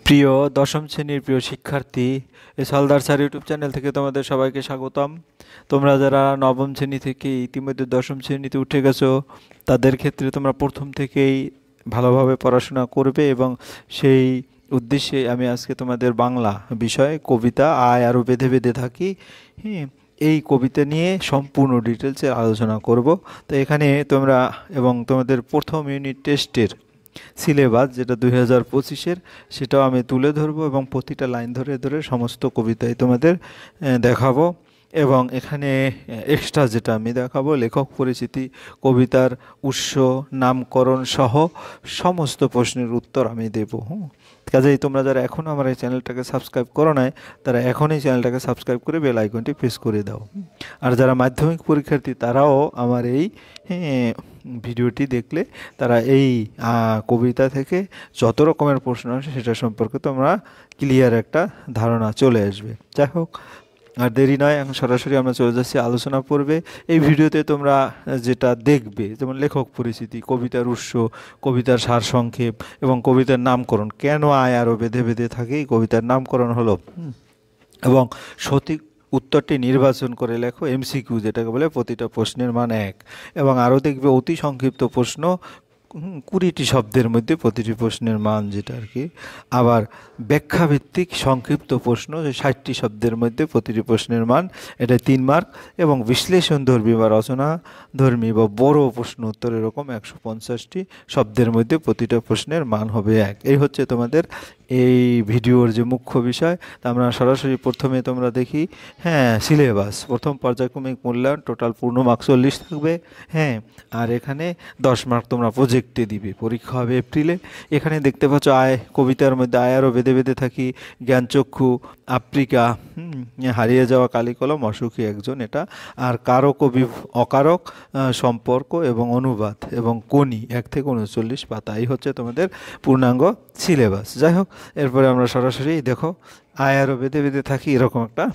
প্রিয় দশম শ্রেণীর প্রিয় শিক্ষার্থী, এই সলদার স্যার ইউটিউব চ্যানেল থেকে তোমাদের সবাইকে স্বাগতম। তোমরা যারা নবম শ্রেণী থেকে ইতিমধ্যে দশম শ্রেণীতে উঠে গেছো, তাদের ক্ষেত্রে তোমরা প্রথম থেকেই ভালোভাবে পড়াশোনা করবে এবং সেই উদ্দেশ্যে আমি আজকে তোমাদের বাংলা বিষয়ে কবিতা আয় আরও বেঁধে বেঁধে থাকি, হ্যাঁ, এই কবিতা নিয়ে সম্পূর্ণ ডিটেলসে আলোচনা করব। তো এখানে তোমরা এবং তোমাদের প্রথম ইউনিট টেস্টের সিলেবাস যেটা 2025-এর, সেটাও আমি তুলে ধরবো এবং প্রতিটা লাইন ধরে ধরে সমস্ত কবিতাই তোমাদের দেখাবো। এবং এখানে এক্সট্রা যেটা আমি দেখাবো, লেখক পরিচিতি, কবিতার উৎস, নামকরণ সহ সমস্ত প্রশ্নের উত্তর আমি দেবো। কাজেই তোমরা যারা এখনও আমার এই চ্যানেলটাকে সাবস্ক্রাইব করো নাই, তারা এখনই চ্যানেলটাকে সাবস্ক্রাইব করে বেল আইকনটি প্রেস করে দাও। আর যারা মাধ্যমিক পরীক্ষার্থী, তারাও আমার এই ভিডিওটি দেখলে তারা এই কবিতা থেকে যত রকমের প্রশ্ন আসে সেটা সম্পর্কে তোমরা ক্লিয়ার একটা ধারণা চলে আসবে। যাই হোক, আর দেরি নয়, এখন সরাসরি আমরা চলে যাচ্ছি আলোচনা পর্বে। এই ভিডিওতে তোমরা যেটা দেখবে, যেমন লেখক পরিচিতি, কবিতার উৎস, কবিতার সারসংক্ষেপ এবং কবিতার নামকরণ, কেন আয় আরও বেঁধে বেঁধে থাকে, এই কবিতার নামকরণ হলো, এবং সঠিক উত্তরটি নির্বাচন করে লেখো, এমসিকিউ যেটাকে বলে প্রতিটা প্রশ্নের মান 1। এবং আরও দেখবে অতি সংক্ষিপ্ত প্রশ্ন, 20টি শব্দের মধ্যে প্রতিটি প্রশ্নের মান যেটা আর কি। আবার ব্যাখ্যাভিত্তিক সংক্ষিপ্ত প্রশ্ন, 60টি শব্দের মধ্যে প্রতিটি প্রশ্নের মান, এটা 3 মার্ক। এবং বিশ্লেষণধর্মী বা রচনাধর্মী বা বড় প্রশ্ন উত্তর এরকম 150টি শব্দের মধ্যে প্রতিটা প্রশ্নের মান হবে 1। এই হচ্ছে তোমাদের এই ভিডিওর যে মুখ্য বিষয়। তা আমরা সরাসরি প্রথমে তোমরা দেখি, সিলেবাস, প্রথম পর্যায়ক্রমিক মূল্যায়ন, টোটাল পূর্ণ মার্ক 40 থাকবে, আর এখানে 10 মার্ক তোমরা প্রজেক্টে দিবে, পরীক্ষা হবে এপ্রিলে। এখানে দেখতে পাচ্ছ কবিতার মধ্যে আয় আরও বেঁধে বেঁধে থাকি, জ্ঞানচক্ষু, আফ্রিকা, হারিয়ে যাওয়া কালিকলম, অসুখী একজন, এটা। আর কারক ও অকারক, সম্পর্ক এবং অনুবাদ, এবং কোনি 1 থেকে 39 পাতা। এই হচ্ছে তোমাদের পূর্ণাঙ্গ সিলেবাস। যাই হোক, এরপরে আমরা সরাসরি দেখো, আয় আরও বেঁধে বেঁধে থাকি, এরকম একটা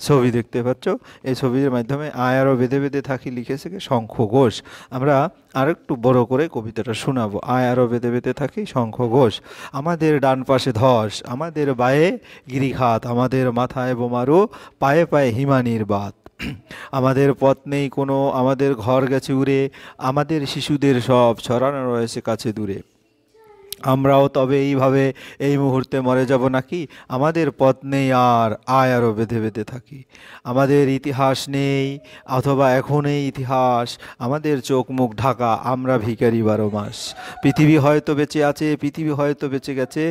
ছবি দেখতে পাচ্ছ। এই ছবির মাধ্যমে আয় আরও বেঁধে বেঁধে থাকি লিখেছে শঙ্খ ঘোষ। আমরা আরেকটু বড় করে কবিতাটা শোনাবো। আয় আরও বেঁধে বেঁধে থাকি, শঙ্খ ঘোষ। আমাদের ডান পাশে ধস, আমাদের বায়ে গিরিখাত, আমাদের মাথায় বোমারু, পায়ে পায়ে হিমানির বাত। আমাদের পথ নেই কোনো, আমাদের ঘর গেছে উড়ে, আমাদের শিশুদের সব ছড়ানো রয়েছে কাছে দূরে। আমরাও তবে এইভাবে এই মুহূর্তে মরে যাব নাকি, আমাদের পথ নেই আর, আয় আরও বেঁধে বেঁধে থাকি। আমাদের ইতিহাস নেই, অথবা এখন এই ইতিহাস, আমাদের চোখ মুখ ঢাকা, আমরা ভিখারি 12 মাস। পৃথিবী হয়তো বেঁচে আছে, পৃথিবী হয়তো বেঁচে গেছে,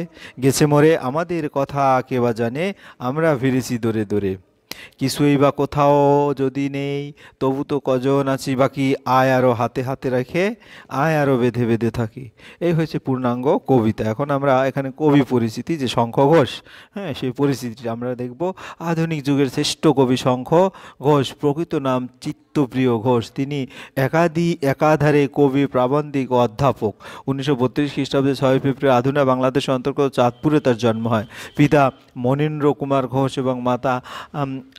গেছে মরে, আমাদের কথা কে বা জানে, আমরা ফিরেছি দৌড়ে দৌড়ে। কিছুই বা কোথাও যদি নেই, তবু তো কজন আছি বাকি, আয় আরও হাতে হাতে রেখে, আয় আরও বেঁধে বেঁধে থাকি। এই হচ্ছে পূর্ণাঙ্গ কবিতা। এখন আমরা এখানে কবি পরিচিতি, যে শঙ্খ ঘোষ, সেই পরিচিতিটা আমরা দেখব। আধুনিক যুগের শ্রেষ্ঠ কবি শঙ্খ ঘোষ, প্রকৃত নাম চিত্তপ্রিয় ঘোষ। তিনি একাধারে কবি, প্রাবন্ধিক ও অধ্যাপক। 1932 খ্রিস্টাব্দে 6 ফেব্রুয়ারি আধুনিক বাংলাদেশের অন্তর্গত চাঁদপুরে তার জন্ম হয়। পিতা মনীন্দ্র কুমার ঘোষ এবং মাতা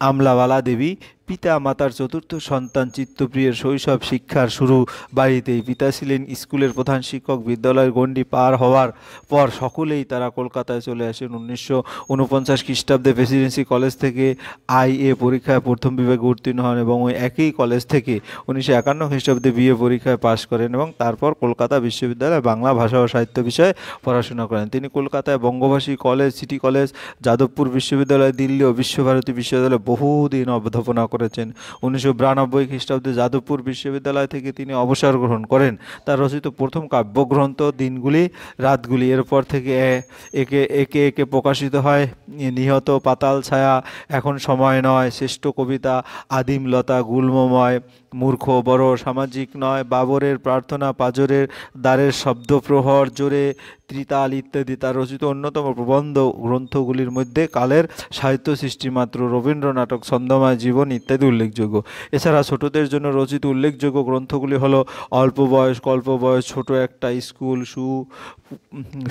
আমলাওয়ালা দেবী। পিতা মাতার চতুর্থ সন্তান চিত্তপ্রিয়ের শৈশব শিক্ষার শুরু বাড়িতেই। পিতা ছিলেন স্কুলের প্রধান শিক্ষক। বিদ্যালয়ের গণ্ডি পার হওয়ার পর সকলেই তারা কলকাতায় চলে আসেন। 1949 খ্রিস্টাব্দে প্রেসিডেন্সি কলেজ থেকে আইএ পরীক্ষায় প্রথম বিভাগে উত্তীর্ণ হন এবং ওই একই কলেজ থেকে 1951 খ্রিস্টাব্দে বিএ পরীক্ষায় পাশ করেন এবং তারপর কলকাতা বিশ্ববিদ্যালয়ে বাংলা ভাষা ও সাহিত্য বিষয়ে পড়াশোনা করেন। তিনি কলকাতায় বঙ্গভাষী কলেজ, সিটি কলেজ, যাদবপুর বিশ্ববিদ্যালয়, দিল্লি ও বিশ্বভারতী বিশ্ববিদ্যালয়ে বহুদিন অধ্যাপনা করেছেন। 1992 খ্রিস্টাব্দে যাদবপুর বিশ্ববিদ্যালয় থেকে তিনি অবসর গ্রহণ করেন। তার রচিত প্রথম কাব্যগ্রন্থ দিনগুলি রাতগুলি, এরপর থেকে একে একে প্রকাশিত হয় নিহত, পাতাল ছায়া, এখন সময় নয়, শ্রেষ্ঠ কবিতা, আদিমলতা, গুল্মময়, মূর্খ বড়, সামাজিক নয়, বাবরের প্রার্থনা, পাজরের দ্বারের শব্দপ্রহর, জোরে, ত্রিতাল ইত্যাদি তার রচিত অন্যতম প্রবন্ধ গ্রন্থগুলির মধ্যে কালের সাহিত্য সৃষ্টিমাত্র, রবীন্দ্র নাটক, ছন্দময় জীবন ইত্যাদি উল্লেখযোগ্য। এছাড়া ছোটদের জন্য রচিত উল্লেখযোগ্য গ্রন্থগুলি হলো অল্প বয়স, কল্প বয়স, ছোট একটা স্কুল,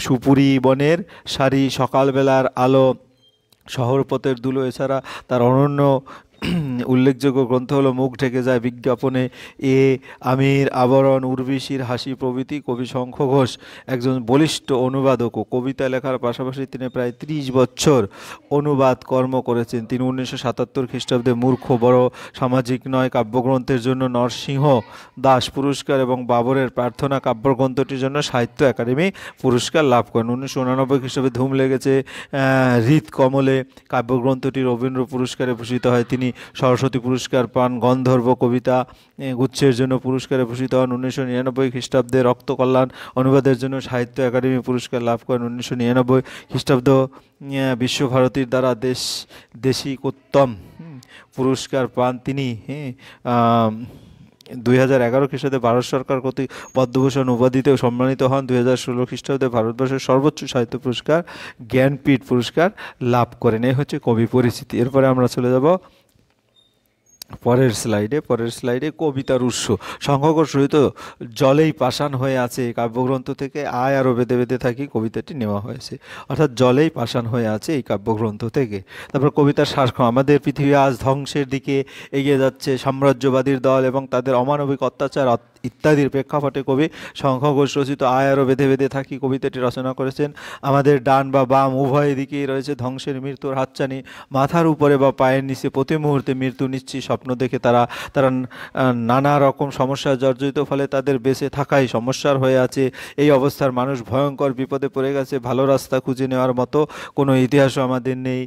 সুপুরি বনের সারি, সকালবেলার আলো, শহর পথের ধুলো। এছাড়া তার অনন্য উল্লেখযোগ্য গ্রন্থ হলো মুখ ঢেকে যায় বিজ্ঞাপনে, এ আমির, আবরণ, উর্বশীর হাসি প্রভৃতি। কবি শঙ্খ ঘোষ একজন বলিষ্ঠ অনুবাদক ও কবিতা লেখার পাশাপাশি তিনি প্রায় 30 বছর অনুবাদ কর্ম করেছেন। তিনি 1977 খ্রিস্টাব্দে মূর্খ বড় সামাজিক নয় কাব্যগ্রন্থের জন্য নরসিংহ দাস পুরস্কার এবং বাবরের প্রার্থনা কাব্যগ্রন্থটির জন্য সাহিত্য একাডেমি পুরস্কার লাভ করেন। 1989 খ্রিস্টাব্দে ধুম লেগেছে হৃদ কমলে কাব্যগ্রন্থটি রবীন্দ্র পুরস্কারে ভূষিত হয়। তিনি সরস্বতী পুরস্কার পান। গন্ধর্ব কবিতা গুচ্ছের জন্য পুরস্কারে ভূষিত হন। 1999 খ্রিস্টাব্দে রক্তকল্যাণ অনুবাদের জন্য সাহিত্য একাডেমি পুরস্কার লাভ করেন। 1999 খ্রিস্টাব্দ বিশ্বভারতীর দ্বারা দেশিকোত্তম পুরস্কার পান তিনি। 2011 খ্রিস্টাব্দে ভারত সরকার কর্তৃক পদ্মভূষণ উপাধিতেও সম্মানিত হন। 2016 খ্রিস্টাব্দে ভারতবর্ষের সর্বোচ্চ সাহিত্য পুরস্কার জ্ঞানপীঠ পুরস্কার লাভ করেন। এই হচ্ছে কবি পরিচিতি। এরপরে আমরা চলে যাব পরের স্লাইডে কবিতার উৎস। শঙ্খ ঘোষ রচিত জলেই পাষাণ হয়ে আছে এই কাব্যগ্রন্থ থেকে আয় আরও বেঁধে বেঁধে থাকি কবিতাটি নেওয়া হয়েছে, অর্থাৎ জলেই পাষাণ হয়ে আছে এই কাব্যগ্রন্থ থেকে। তারপর কবিতার সারসংক্ষেপ। আমাদের পৃথিবী আজ ধ্বংসের দিকে এগিয়ে যাচ্ছে, সাম্রাজ্যবাদীর দল এবং তাদের অমানবিক অত্যাচার ইত্যাদির প্রেক্ষাপটে কবি শঙ্খ ঘোষ রচিত আয় আরও বেঁধে বেঁধে থাকি কবিতাটি রচনা করেছেন। আমাদের ডান বা বাম উভয় দিকেই রয়েছে ধ্বংসের মৃত্যুর হাতছানি। মাথার উপরে বা পায়ের নিচে প্রতি মুহূর্তে মৃত্যু নিশ্চিত স্বপ্ন দেখে তারা নানা রকম সমস্যায় জর্জরিত, ফলে তাদের বেঁচে থাকাই সমস্যার হয়ে আছে। এই অবস্থার মানুষ ভয়ঙ্কর বিপদে পড়ে গেছে। ভালো রাস্তা খুঁজে নেওয়ার মতো কোনো ইতিহাসও আমাদের নেই,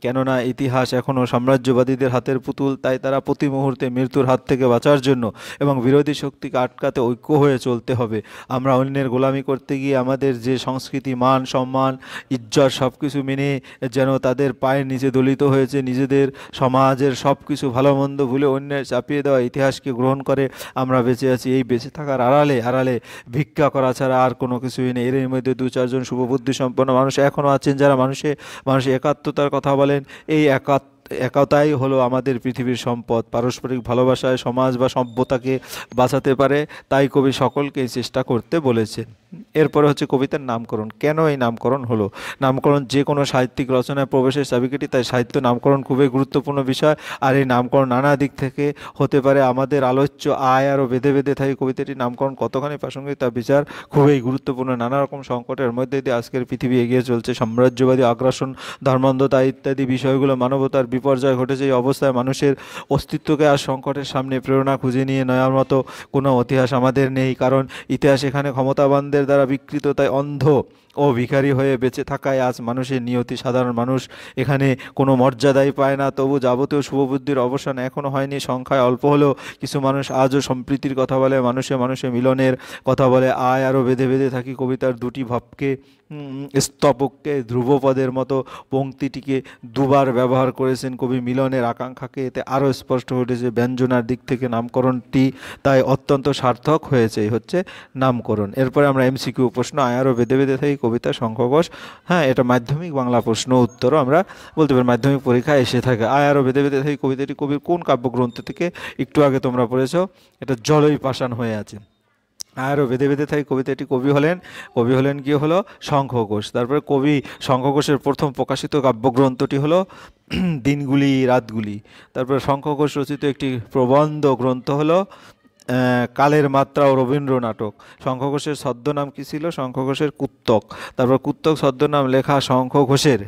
কেননা ইতিহাস এখনও সাম্রাজ্যবাদীদের হাতের পুতুল। তাই তারা প্রতি মুহূর্তে মৃত্যুর হাত থেকে বাঁচার জন্য এবং বিরোধী শক্তিকে আটকাতে ঐক্য হয়ে চলতে হবে। আমরা অন্যের গোলামি করতে গিয়ে আমাদের যে সংস্কৃতি, মান, সম্মান, ইজ্জত সব কিছু মেনে যেন তাদের পায়ের নিচে দলিত হয়েছে। নিজেদের সমাজের সব কিছু ভালো মন্দ ভুলে অন্যের চাপিয়ে দেওয়া ইতিহাসকে গ্রহণ করে আমরা বেঁচে আছি। এই বেঁচে থাকার আড়ালে ভিক্ষা করা ছাড়া আর কোনো কিছুই নেই। এর মধ্যে 2-4 জন শুভবুদ্ধি সম্পন্ন মানুষ এখনও আছেন যারা মানুষের একাত্মতার কথা বলেন। এই একতাই হলো আমাদের পৃথিবীর সম্পদ। পারস্পরিক ভালোবাসায় সমাজ বা সভ্যতাকে বাঁচাতে পারে, তাই কবি সকলকেই চেষ্টা করতে বলেছেন। এরপরে হচ্ছে কবিতার নামকরণ। কেন এই নামকরণ হলো? নামকরণ যে কোনো সাহিত্যিক রচনায় প্রবেশের চাবিকাঠি, তাই সাহিত্য নামকরণ খুবই গুরুত্বপূর্ণ বিষয়। আর এই নামকরণ নানা দিক থেকে হতে পারে। আমাদের আলোচ্য আয় আরও বেঁধে বেঁধে থাকে কবিতাটির নামকরণ কতখানি প্রাসঙ্গিক তা বিচার খুবই গুরুত্বপূর্ণ। নানা রকম সংকটের মধ্যে দিয়ে আজকের পৃথিবী এগিয়ে চলছে। সাম্রাজ্যবাদী আগ্রাসন, ধর্মান্ধতা ইত্যাদি বিষয়গুলো মানবতার বিপর্যয় ঘটেছে। এই অবস্থায় মানুষের অস্তিত্বকে আর সংকটের সামনে প্রেরণা খুঁজে নিয়ে নেওয়ার মতো কোনো ইতিহাস আমাদের নেই, কারণ ইতিহাস এখানে ক্ষমতাবানদের দ্বারা বিকৃত। তাই অন্ধ ও ভিখারি হয়ে বেঁচে থাকায় আজ মানুষের নিয়তি। সাধারণ মানুষ এখানে কোনো মর্যাদাই পায় না। তবু যাবতীয় শুভবুদ্ধির অবসান এখনও হয়নি। সংখ্যায় অল্প হলেও কিছু মানুষ আজও সম্প্রীতির কথা বলে, মানুষে মিলনের কথা বলে। আয় আরও বেঁধে বেঁধে থাকি কবিতার দুটি ভাবকে, স্তবককে ধ্রুবপদের মতো পংক্তিটিকে দুবার ব্যবহার করেছেন কবি। মিলনের আকাঙ্ক্ষাকে এতে আরও স্পষ্ট হয়েছে। ব্যঞ্জনার দিক থেকে নামকরণটি তাই অত্যন্ত সার্থক হয়েছে। এই হচ্ছে নামকরণ। এরপরে আমরা এমসিকিউ প্রশ্ন। আয় আরও বেঁধে বেঁধে থাকি কবিতা শঙ্খ ঘোষ। হ্যাঁ, এটা মাধ্যমিক বাংলা প্রশ্ন, উত্তরও আমরা বলতে পারি মাধ্যমিক পরীক্ষায় এসে থাকে। আয় আরও বেঁধে বেঁধে থাকি কবিতাটি কবির কোন কাব্যগ্রন্থ থেকে? একটু আগে তোমরা পড়েছ, এটা জলই পাষাণ হয়ে আছে। আরও বেঁধে বেঁধে থাকি কবিতাটি কবি হলেন কি হলো? শঙ্খ ঘোষ। তারপরে কবি শঙ্খ ঘোষের প্রথম প্রকাশিত কাব্যগ্রন্থটি হলো দিনগুলি রাতগুলি। তারপরে শঙ্খ ঘোষ রচিত একটি প্রবন্ধ গ্রন্থ হলো কালের মাত্রা ও রবীন্দ্র নাটক। শঙ্খ ঘোষের ছদ্মনাম কী ছিল? শঙ্খ ঘোষের কুত্তক। তারপর কুত্তক ছদ্মনাম লেখা শঙ্খ ঘোষের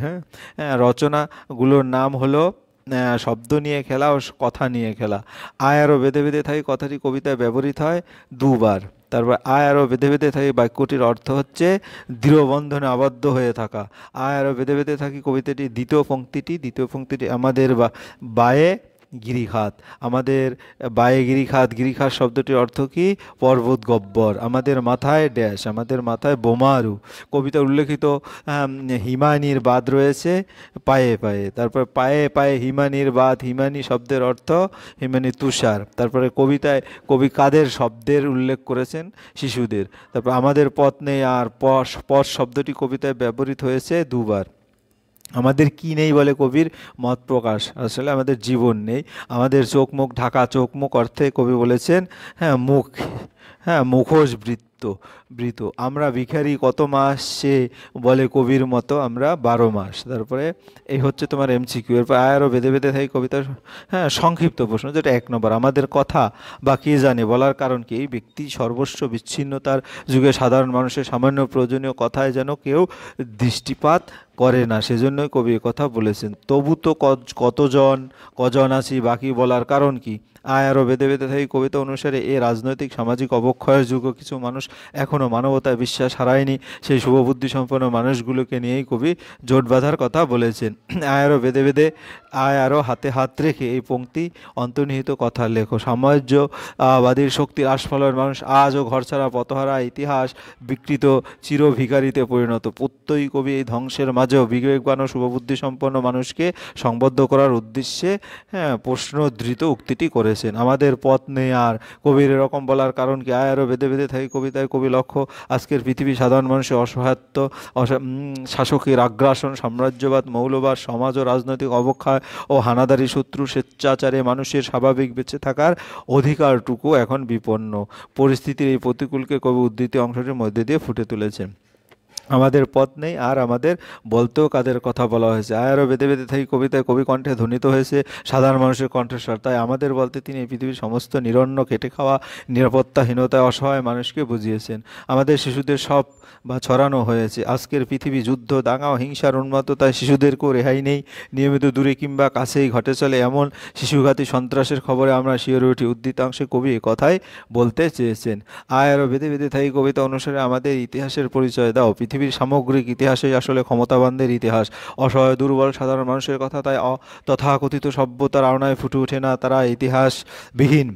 রচনাগুলোর নাম হলো শব্দ নিয়ে খেলা ও কথা নিয়ে খেলা। আয় আরও বেঁধে বেঁধে থাকি কথাটি কবিতায় ব্যবহৃত হয় 2 বার। তারপর আয় আরও বেঁধে বেঁধে থাকি বাক্যটির অর্থ হচ্ছে দৃঢ় বন্ধনে আবদ্ধ হয়ে থাকা। আয় আরও বেঁধে বেঁধে থাকি কবিতাটি দ্বিতীয় পংক্তিটি আমাদের বায়ে গিরিখাত। আমাদের বায়ে গিরিখাত শব্দটির অর্থ কি? পর্বত গব্বর। আমাদের মাথায় ড্যাশ, আমাদের মাথায় বোমারু। কবিতা উল্লেখিত হিমানীর বাঁধ রয়েছে পায়ে পায়ে। তারপর পায়ে পায়ে হিমানীর বাঁধ, হিমানী শব্দের অর্থ হিমানী তুষার। তারপরে কবিতায় কবি কাদের শব্দের উল্লেখ করেছেন? শিশুদের। তারপর আমাদের পথ নেই আর পথ শব্দটি কবিতায় ব্যবহৃত হয়েছে 2 বার। আমাদের কি নেই বলে কবির মত প্রকাশ? আসলে আমাদের জীবন নেই। আমাদের চোখ মুখ ঢাকা, চোখ মুখ অর্থে কবি বলেছেন মুখ হ্যাঁ, মুখোশ বৃত আমরা ভিখারি কত মাস সে বলে কবির মতো আমরা 12 মাস। তারপরে এই হচ্ছে তোমার এমসিকিউ। এরপর আরও বেঁধে বেঁধে থাকি কবিতার হ্যাঁ সংক্ষিপ্ত প্রশ্ন, যেটা 1 নম্বর, আমাদের কথা বা কে জানে বলার কারণ কি? এই ব্যক্তি সর্বস্ব বিচ্ছিন্নতার যুগে সাধারণ মানুষের সামান্য প্রয়োজনীয় কথায় যেন কেউ দৃষ্টিপাত করে না, সেজন্যই কবি এ কথা বলেছেন। তবু তো কজন আছি বাকি বলার কারণ কি? আরও বেঁধে বেঁধে থাকি কবিতা অনুসারে এ রাজনৈতিক সামাজিক অবক্ষয়ের যুগও কিছু মানুষ এখনও মানবতায় বিশ্বাস হারায়নি, সেই শুভবুদ্ধি সম্পন্ন মানুষগুলোকে নিয়েই কবি জোট বাঁধার কথা বলেছেন। আরও বেঁধে বেঁধে আরও হাতে হাত রেখে এই পংক্তি অন্তর্নিহিত কথা লেখো। সাম্রাজ্যবাদীর শক্তির আস্ফালন মানুষ আজও ঘরছাড়া পথহারা, ইতিহাস বিকৃত চির ভিখারিতে পরিণত। প্রত্যয়ী কবি এই ধ্বংসের মাঝেও বিবেকবান ও শুভবুদ্ধি সম্পন্ন মানুষকে সংবদ্ধ করার উদ্দেশ্যে হ্যাঁ প্রশ্নধৃত উক্তিটি করেছেন। আমাদের পথ নেই আর, কবির এরকম বলার কারণ কি? আরও বেঁধে বেঁধে থাকি কবিতায় কবি লক্ষ্য আজকের পৃথিবী সাধারণ মানুষের অসহায়ত্ব, শাসকের আগ্রাসন, সাম্রাজ্যবাদ, মৌলবাদ, সমাজ ও রাজনৈতিক অবক্ষয় ও হানাদারি শত্রু স্বেচ্ছাচারে মানুষের স্বাভাবিক বেঁচে থাকার অধিকারটুকু এখন বিপন্ন। পরিস্থিতির এই প্রতিকূলকে কবি উদ্ধৃতি অংশটির মধ্যে দিয়ে ফুটে তুলেছেন। আমাদের পথ নেই আর আমাদের বলতেও কাদের কথা বলা হয়েছে। আরও বেঁধে বেঁধে থাকি কবিতায় কবি কণ্ঠে ধ্বনিত হয়েছে সাধারণ মানুষের কণ্ঠস্বর। তাই আমাদের বলতে তিনি এই পৃথিবীর সমস্ত নিরন্ন, খেটে খাওয়া, নিরাপত্তাহীনতায় অসহায় মানুষকে বুঝিয়েছেন। আমাদের শিশুদের সব বা ছড়ানো হয়েছে। আজকের পৃথিবী যুদ্ধ, দাঙ্গা ও হিংসার উন্মাদতায় শিশুদেরকেও রেহাই নেই। নিয়মিত দূরে কিংবা কাছেই ঘটে চলে এমন শিশুঘাতী সন্ত্রাসের খবরে আমরা শিহরে উঠি। উদ্ধৃতাংশে কবি এ কথাই বলতে চেয়েছেন। আরও বেঁধে বেঁধে থাকি কবিতা অনুসারে আমাদের ইতিহাসের পরিচয় দাও। পৃথিবীর সামগ্রিক ইতিহাসই আসলে ক্ষমতাবানদের ইতিহাস। অসহায় দুর্বল সাধারণ মানুষের কথা তাই তথাকথিত সভ্যতার আওনায় ফুটে ওঠে না। তারা ইতিহাসবিহীন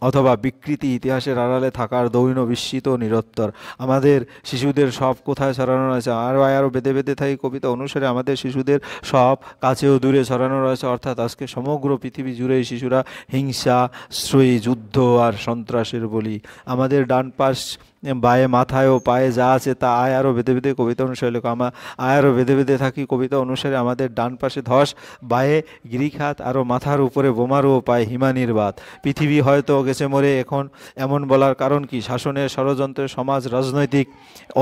অথবা বিকৃতি ইতিহাসের আড়ালে থাকার দৈন বিস্মিত নিরত্তর। আমাদের শিশুদের সব কোথায় ছড়ানো রয়েছে? আরও বেঁধে বেঁধে থাকি কবিতা অনুসারে আমাদের শিশুদের সব কাছেও দূরে ছড়ানো রয়েছে, অর্থাৎ আজকে সমগ্র পৃথিবী জুড়েই শিশুরা হিংসা, শ্রয়ী, যুদ্ধ আর সন্ত্রাসের বলি। আমাদের ডান পাশ বায়ে মাথায় ও পায়ে যা আছে তা আরও বেঁধে বেঁধে কবিতা অনুসারে লেখো। আরও বেঁধে বেঁধে থাকি কবিতা অনুসারে আমাদের ডান পাশে ধস, বায়ে গিরিখাত, আরও মাথার উপরে বোমারু ও পায়ে হিমানির বাত। পৃথিবী হয়তো গেছে মরে, এখন এমন বলার কারণ কি? শাসনের ষড়যন্ত্রের সমাজ, রাজনৈতিক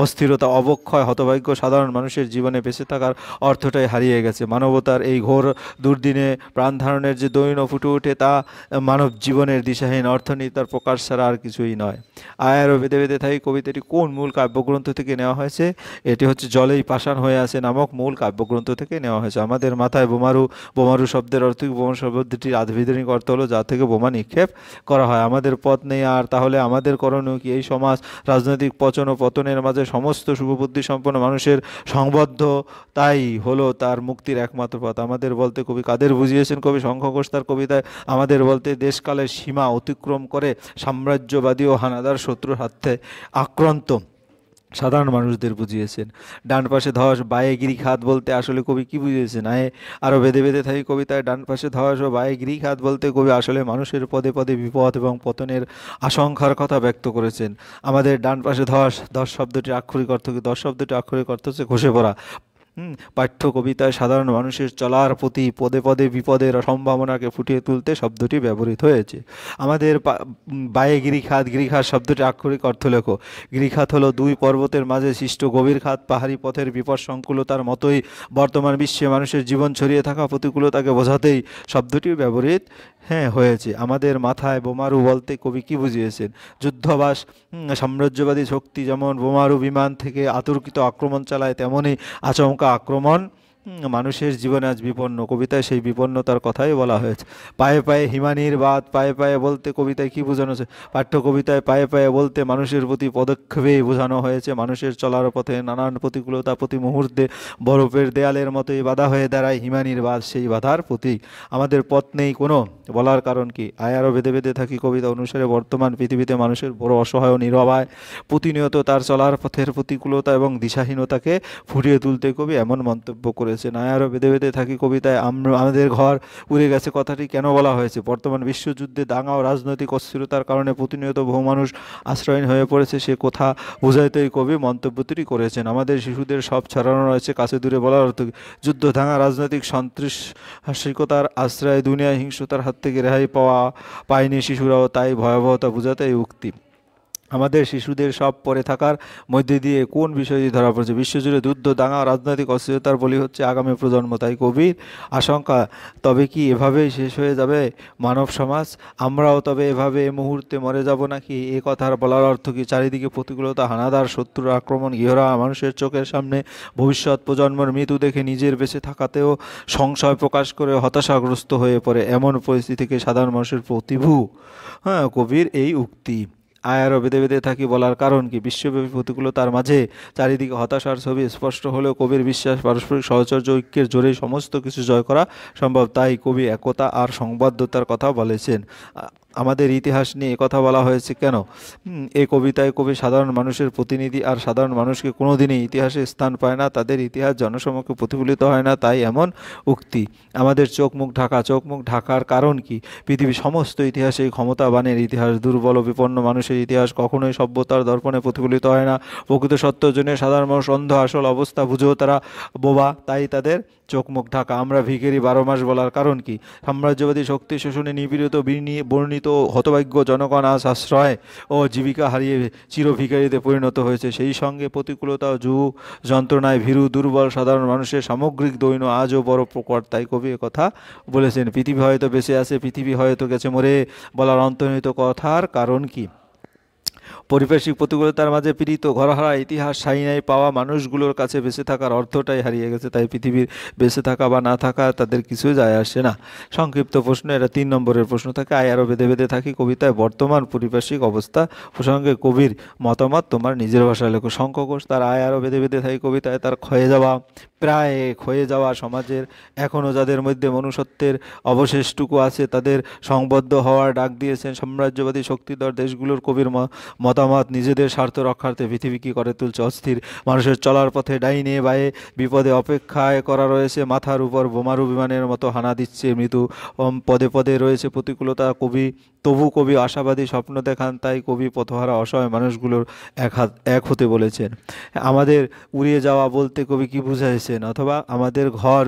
অস্থিরতা, অবক্ষয়, হতভাগ্য সাধারণ মানুষের জীবনে বেঁচে থাকার অর্থটাই হারিয়ে গেছে। মানবতার এই ঘোর দুর্দিনে প্রাণ ধারণের যে দৈন্য ফুটে ওঠে তা মানব জীবনের দিশাহীন অর্থনীতির প্রকাশ ছাড়া আর কিছুই নয়। আরও বেঁধে বেঁধে থাকি কবিতাটি কোন মূল কাব্যগ্রন্থ থেকে নেওয়া হয়েছে? এটি হচ্ছে জলেই পাষাণ হয়ে আছে নামক মূল কাব্যগ্রন্থ থেকে নেওয়া হয়েছে। আমাদের মাথায় বোমারু শব্দের অর্থ, বোমা শব্দটির আধিভৌতিক অর্থ হলো যা থেকে বোমা নিক্ষেপ করা হয়। আমাদের পথ নেই আর, তাহলে আমাদের করণীয় কি? এই সমাজ রাজনৈতিক পচন ও পতনের মাঝে সমস্ত শুভবুদ্ধি সম্পন্ন মানুষের সংবদ্ধ, তাই হলো তার মুক্তির একমাত্র পথ। আমাদের বলতে কবি কাদের বুঝিয়েছেন? কবি শঙ্খ ঘোষ তার কবিতায় আমাদের বলতে দেশকালের সীমা অতিক্রম করে সাম্রাজ্যবাদী ও হানাদার শত্রুর হাতে আক্রান্ত সাধারণ মানুষদের বুঝিয়েছেন। ডান পাশে ধস, বায়ে গিরিখাত বলতে আসলে কবি কি বুঝিয়েছেন? আরও বেঁধে বেঁধে থাকি কবিতায় ডান পাশে ধস ও বায়ে গিরিখাত বলতে কবি আসলে মানুষের পদে পদে বিপদ এবং পতনের আশঙ্কার কথা ব্যক্ত করেছেন। আমাদের ডান পাশে ধস শব্দটির আক্ষরিক অর্থ কি? ধস শব্দটির আক্ষরিক অর্থ হচ্ছে খসে পড়া। পাঠ্য কবিতায় সাধারণ মানুষের চলার প্রতি পদে পদে বিপদের সম্ভাবনাকে ফুটিয়ে তুলতে শব্দটি ব্যবহৃত হয়েছে। আমাদের বায়ে গিরিখাত শব্দটি আক্ষরিক অর্থ লেখো। গিরিখাত হলো দুই পর্বতের মাঝে সৃষ্ট গভীর খাত। পাহাড়ি পথের বিপদ সংকুলতার মতোই বর্তমান বিশ্বে মানুষের জীবন ছড়িয়ে থাকা প্রতিকূলতাকে বোঝাতেই শব্দটি ব্যবহৃত হয়েছে। আমাদের মাথায় বোমারু বলতে কবি কি বুঝিয়েছেন? যুদ্ধবাস, সাম্রাজ্যবাদী শক্তি যেমন বোমারু বিমান থেকে অতর্কিত আক্রমণ চালায়, তেমনই আচমকা আক্রমণ মানুষের জীবনে আজ বিপন্ন। কবিতায় সেই বিপন্নতার কথাই বলা হয়েছে। পায়ে পায়ে হিমানির বাত, পায়ে পায়ে বলতে কবিতায় কি বোঝানো হয়েছে? পাঠ্য কবিতায় পায়ে পায়ে বলতে মানুষের প্রতি পদক্ষেপেই বোঝানো হয়েছে মানুষের চলার পথে নানান প্রতিকূলতা প্রতি মুহূর্তে বরফের দেয়ালের মতোই বাধা হয়ে দাঁড়ায় হিমানির বাত, সেই বাধার প্রতীক। আমাদের পথ নেই কোনো বলার কারণ কি? আরও বেঁধে বেঁধে থাকি কবিতা অনুসারে বর্তমান পৃথিবীতে মানুষের বড় অসহায় ও নিরবায়, প্রতিনিয়ত তার চলার পথের প্রতিকূলতা এবং দিশাহীনতাকে ফুটিয়ে তুলতে কবি এমন মন্তব্য করেছে। আরও বেঁধে বেঁধে থাকি কবিতায় আমাদের ঘর উড়ে গেছে কথাটি কেন বলা হয়েছে? বর্তমান বিশ্বযুদ্ধে দাঙ্গা ও রাজনৈতিক অস্থিরতার কারণে প্রতিনিয়ত বহু মানুষ আশ্রয়হীন হয়ে পড়েছে, সে কথা বোঝাইতেই কবি মন্তব্যটি করেছেন। আমাদের শিশুদের সব ছড়ানো রয়েছে কাছে দূরে বলার অর্থ। যুদ্ধ, দাঙ্গা, রাজনৈতিক সন্ত্রাসিকতার আশ্রয় দুনিয়ায় হিংস্রতার হাত থেকে রেহাই পায়নি শিশুরাও, তাই ভয়াবহতা বোঝাতে এই উক্তি। আমাদের শিশুদের সব পড়ে থাকার মধ্যে দিয়ে কোন বিষয়টি ধরা পড়ছে? বিশ্বজুড়ে যুদ্ধ, দাঙ্গা, রাজনৈতিক অস্থিরতার বলি হচ্ছে আগামী প্রজন্ম। তাই কবির আশঙ্কা, তবে কি এভাবেই শেষ হয়ে যাবে মানব সমাজ? আমরাও তবে এভাবে এ মুহূর্তে মরে যাব নাকি? এ কথার বলার অর্থ কি চারিদিকে প্রতিকূলতা, হানাদার, শত্রুর আক্রমণ, ইহরা মানুষের চোখের সামনে ভবিষ্যৎ প্রজন্মের মৃত্যু দেখে নিজের বেঁচে থাকাতেও সংশয় প্রকাশ করে হতাশাগ্রস্ত হয়ে পড়ে, এমন পরিস্থিতি থেকে সাধারণ মানুষের প্রতিভূ? হ্যাঁ, কবির এই উক্তি আয়ারও বেঁধে বেঁধে থাকি বলার কারণ কি? বিশ্বব্যাপী প্রতিকূলতার মাঝে চারিদিকে হতাশার ছবি স্পষ্ট হলেও কবির বিশ্বাস পারস্পরিক সহচর্য ঐক্যের জোরেই সমস্ত কিছু জয় করা সম্ভব। তাই কবি একতা আর সংবাদতার কথা বলেছেন। আমাদের ইতিহাস নিয়ে কথা বলা হয়েছে কেন? এই কবিতায় কবি সাধারণ মানুষের প্রতিনিধি, আর সাধারণ মানুষকে কোনোদিনই ইতিহাসে স্থান পায় না, তাদের ইতিহাস জনসমক্ষে প্রতিফলিত হয় না, তাই এমন উক্তি। আমাদের চোখ মুখ ঢাকা, চোখ মুখ ঢাকার কারণ কি? পৃথিবীর সমস্ত ইতিহাসে ক্ষমতাবানের ইতিহাস, দুর্বল ও বিপন্ন মানুষের ইতিহাস কখনোই সভ্যতার দর্পণে প্রতিফলিত হয় না। প্রকৃত সত্যের জন্য সাধারণ মানুষ অন্ধ, আসল অবস্থা বুঝেও তারা বোবা, তাই তাদের চোখ মুখ ঢাকা। আমরা ভিখারি 12 মাস বলার কারণ কি? সাম্রাজ্যবাদী শক্তি শোষণে নিপীড়িত বর্ণিত হতভাগ্য জনগণ আজ আশ্রয় ও জীবিকা হারিয়ে চির ভিখারিতে পরিণত হয়েছে। সেই সঙ্গে প্রতিকূলতা ও যুগ যন্ত্রণায় ভীরু দুর্বল সাধারণ মানুষের সামগ্রিক দৈন্য আজও বড় প্রকট। তাই কবি কথা বলেছেন, পৃথিবী হয়তো বেঁচে আছে, পৃথিবী হয়তো গেছে মরে বলার অন্তর্নিহিত কথার কারণ কি? পারিপার্শ্বিক প্রতিকূলতার মাঝে পীড়িত ঘরহারা ইতিহাস সাইনাই পাওয়া মানুষগুলোর কাছে বেঁচে থাকার অর্থটাই হারিয়ে গেছে। তাই পৃথিবীর বেঁচে থাকা বা না থাকা তাদের কিছু যায় আসে না। সংক্ষিপ্ত প্রশ্ন, এটা 3 নম্বরের প্রশ্ন থাকে। আরও বেঁধে বেঁধে থাকি কবিতায় বর্তমান পারিপার্শ্বিক অবস্থা প্রসঙ্গে কবির মতামত তোমার নিজের ভাষায় লেখো। শঙ্খঘোষ তার আরও বেঁধে বেঁধে থাকি কবিতায় তার প্রায় ক্ষয়ে যাওয়া সমাজের এখনও যাদের মধ্যে মনুষ্যত্বের অবশেষটুকু আছে তাদের সংবদ্ধ হওয়ার ডাক দিয়েছেন। সাম্রাজ্যবাদী শক্তিধর দেশগুলোর কবির মতামত, নিজেদের স্বার্থ রক্ষার্থে পৃথিবী কী করে তুলছে অস্থির। মানুষের চলার পথে ডাইনে বায়ে বিপদে অপেক্ষায় করা রয়েছে, মাথার উপর বোমারু বিমানের মতো হানা দিচ্ছে মৃত্যু, পদে পদে রয়েছে প্রতিকূলতা। তবু কবি আশাবাদী স্বপ্ন দেখান। তাই কবি পথহারা অসহায় মানুষগুলোর এক হতে বলেছেন। আমাদের উড়িয়ে যাওয়া বলতে কবি কি বুঝাইছেন? অথবা আমাদের ঘর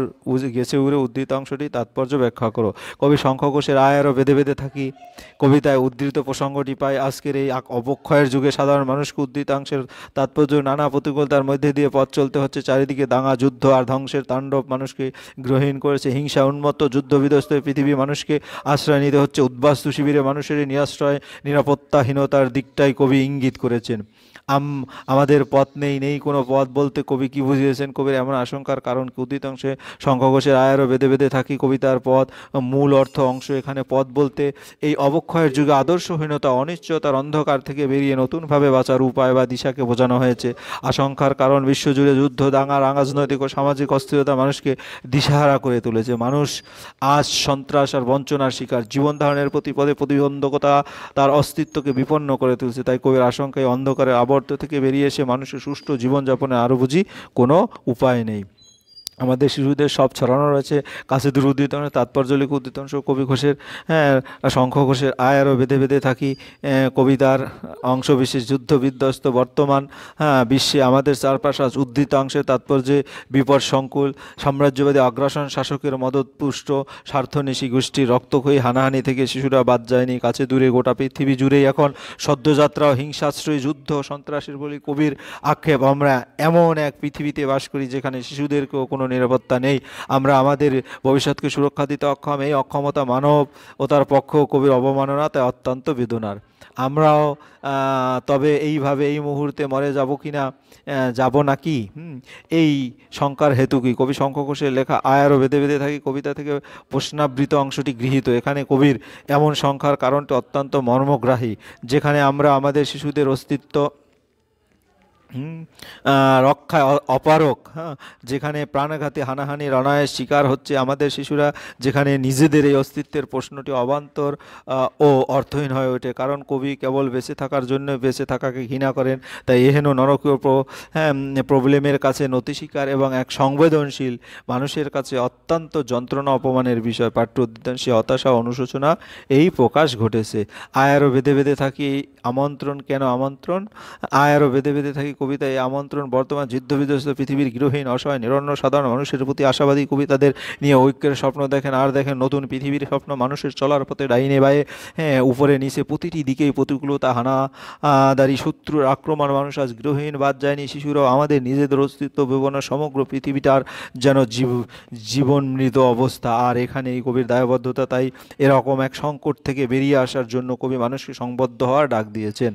গেছে উড়ে উদ্ধৃত অংশটি তাৎপর্য ব্যাখ্যা করো। কবি শঙ্খঘোষের আরও বেঁধে বেঁধে থাকি কবিতায় উদ্ধৃত প্রসঙ্গটি পাই আজকের এই অবক্ষয়ের যুগে সাধারণ মানুষকে উদ্ধৃতাংশের তাৎপর্য, নানা প্রতিকূলতার মধ্যে দিয়ে পথ চলতে হচ্ছে। চারিদিকে দাঙ্গা, যুদ্ধ আর ধ্বংসের তাণ্ডব মানুষকে গৃহহীন করেছে। হিংসা উন্মত্ত যুদ্ধবিধ্বস্ত পৃথিবী মানুষকে আশ্রয় নিতে হচ্ছে। উদ্বাস্তু শিবিরে মানুষের নিরাশ্রয় নিরাপত্তাহীনতার দিকটাই কবি ইঙ্গিত করেছেন। আমাদের পথ নেই কোনো পথ বলতে কবি কি বুঝিয়েছেন? কবির এমন আশঙ্কার কারণ কি? উদ্ধৃতাংশে শঙ্খঘোষের আরও বেঁধে বেঁধে থাকি কবিতার পথ মূল অর্থ অংশ। এখানে পথ বলতে এই অবক্ষয়ের যুগে আদর্শহীনতা, অনিশ্চয়তার অন্ধকার থেকে বেরিয়ে নতুনভাবে বাঁচার উপায় বা দিশাকে বোঝানো হয়েছে। আশঙ্কার কারণ বিশ্বজুড়ে যুদ্ধ, দাঙ্গা, রাজনৈতিক ও সামাজিক অস্থিরতা মানুষকে দিশাহারা করে তুলেছে। মানুষ আজ সন্ত্রাস আর বঞ্চনার শিকার। জীবন ধারণের প্রতি পদে প্রতিবন্ধকতা তার অস্তিত্বকে বিপন্ন করে তুলছে। তাই কবির আশঙ্কায় অন্ধকারের আবর্ত থেকে বেরিয়ে এসে মানুষের সুষ্ঠু জীবনযাপনে আরও বুঝি কোনো উপায় নেই। আমাদের শিশুদের সব ছড়ানো রয়েছে কাছে দূর উদ্ধৃতনের তাৎপর্য লিখ উদ্ধৃতাংশ কবি ঘোষের শঙ্খঘোষের আরও বেঁধে বেঁধে থাকি কবিতার অংশবিশেষ যুদ্ধ বিধ্বস্ত বর্তমান বিশ্বে আমাদের চারপাশে উদ্ধৃতাংশের তাৎপর্যে বিপদ সংকুল সাম্রাজ্যবাদী আগ্রাসন শাসকের মদতপুষ্ট স্বার্থনেশী গোষ্ঠীর রক্তক্ষয়ী হানাহানি থেকে শিশুরা বাদ যায়নি। কাছে দূরে গোটা পৃথিবী জুড়েই এখন সদ্যযাত্রা ও হিংসাশ্রয়ী যুদ্ধ সন্ত্রাসের বলি কবির আক্ষেপ। আমরা এমন এক পৃথিবীতে বাস করি যেখানে শিশুদেরকেও কোনো নিরাপত্তা নেই। আমরা আমাদের ভবিষ্যৎকে সুরক্ষা দিতে অক্ষম। এই অক্ষমতা মানব ও তার পক্ষেও কবির অবমাননা, তাই অত্যন্ত বেদনার। আমরাও তবে এইভাবে এই মুহূর্তে মরে যাব কি না, যাব নাকি, এই শঙ্কার হেতু কি? কবি শঙ্খঘোষের লেখা আরও বেঁধে বেঁধে থাকি কবিতা থেকে প্রশ্নাবৃত অংশটি গৃহীত। এখানে কবির এমন শঙ্কার কারণটি অত্যন্ত মর্মগ্রাহী। যেখানে আমরা আমাদের শিশুদের অস্তিত্ব রক্ষায় অপারক, যেখানে প্রাণঘাতী হানাহানির অনায়াস শিকার হচ্ছে আমাদের শিশুরা, যেখানে নিজেদের এই অস্তিত্বের প্রশ্নটি অবান্তর ও অর্থহীন হয়ে ওঠে। কারণ কবি কেবল বেঁচে থাকার জন্য বেঁচে থাকাকে ঘৃণা করেন। তাই এহেন নরকীয় প্রবলেমের কাছে নতি স্বীকার এবং এক সংবেদনশীল মানুষের কাছে অত্যন্ত যন্ত্রণা অপমানের বিষয়। পাঠ্য উদ্যাংশী হতাশা অনুশোচনা এই প্রকাশ ঘটেছে। আরও বেঁধে বেঁধে থাকি আমন্ত্রণ কেন আমন্ত্রণ? আরও বেঁধে বেঁধে থাকি কবিতায় এই আমন্ত্রণ বর্তমান যুদ্ধবিধ্বস্ত পৃথিবীর গৃহহীন অসহায় নিরন্ন সাধারণ মানুষের প্রতি আশাবাদী। কবি তাদের নিয়ে ঐক্যের স্বপ্ন দেখেন, আর দেখেন নতুন পৃথিবীর স্বপ্ন। মানুষের চলার পথে ডাইনে বায়ে, উপরে নিচে প্রতিটি দিকেই প্রতিকূলতা, হানাদারি, শত্রুর আক্রমণ। মানুষ আজ গৃহহীন, বাদ যায়নি শিশুরাও। আমাদের নিজেদের অস্তিত্ব বিবর্ণ, সমগ্র পৃথিবীটার যেন জীবন মৃত অবস্থা। আর এখানে এই কবির দায়বদ্ধতা, তাই এরকম এক সংকট থেকে বেরিয়ে আসার জন্য কবি মানুষকে সংবদ্ধ হওয়ার ডাক দিয়েছেন।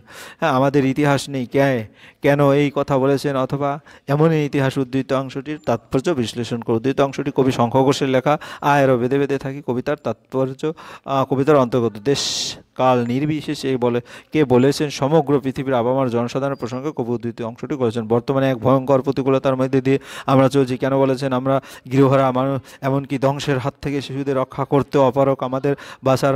আমাদের ইতিহাস নেই, কেন এই কথা বলেছেন, অথবা এমনই ইতিহাস। উদ্ধৃত অংশটির তাৎপর্য বিশ্লেষণ করো। উদ্ধৃত অংশটি কবি শঙ্খ ঘোষের লেখা। আয়েরও বেদে বেদে থাকি কবিতার তাৎপর্য কবিতার অন্তর্গত। দেশ কাল নির্বিশেষে কে বলেছেন সমগ্র পৃথিবীর আবামার জনসাধারণের প্রসঙ্গে কবি উদ্ধৃত অংশটি করেছেন। বর্তমানে এক ভয়ঙ্কর প্রতিকূলতার মধ্যে দিয়ে আমরা চলছি। কেন বলেছেন, আমরা গৃহহারা মানুষ, এমনকি ধ্বংসের হাত থেকে শিশুদের রক্ষা করতে অপারক। আমাদের বাঁচার